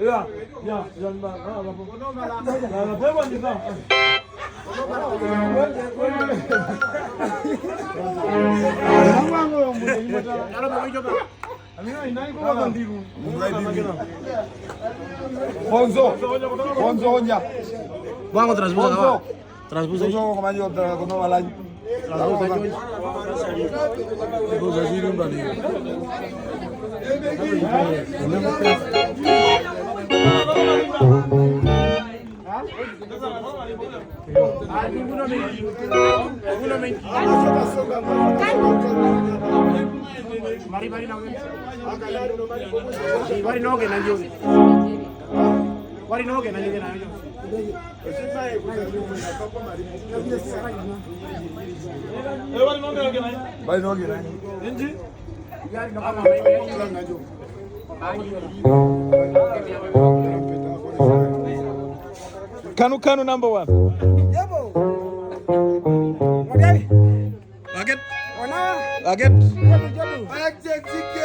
Ya, jangan. Apa ni kau? Konzo onja. Vamos transfusa apa? Transfusa. Konzo kemaji kono malai. Transfusa sini bani. Mari no que na yo. Mari no que na yo. Mari no que na. Inji. Kanu number 1. Yabo. Model. Paket. Ona. Paket. Jacko.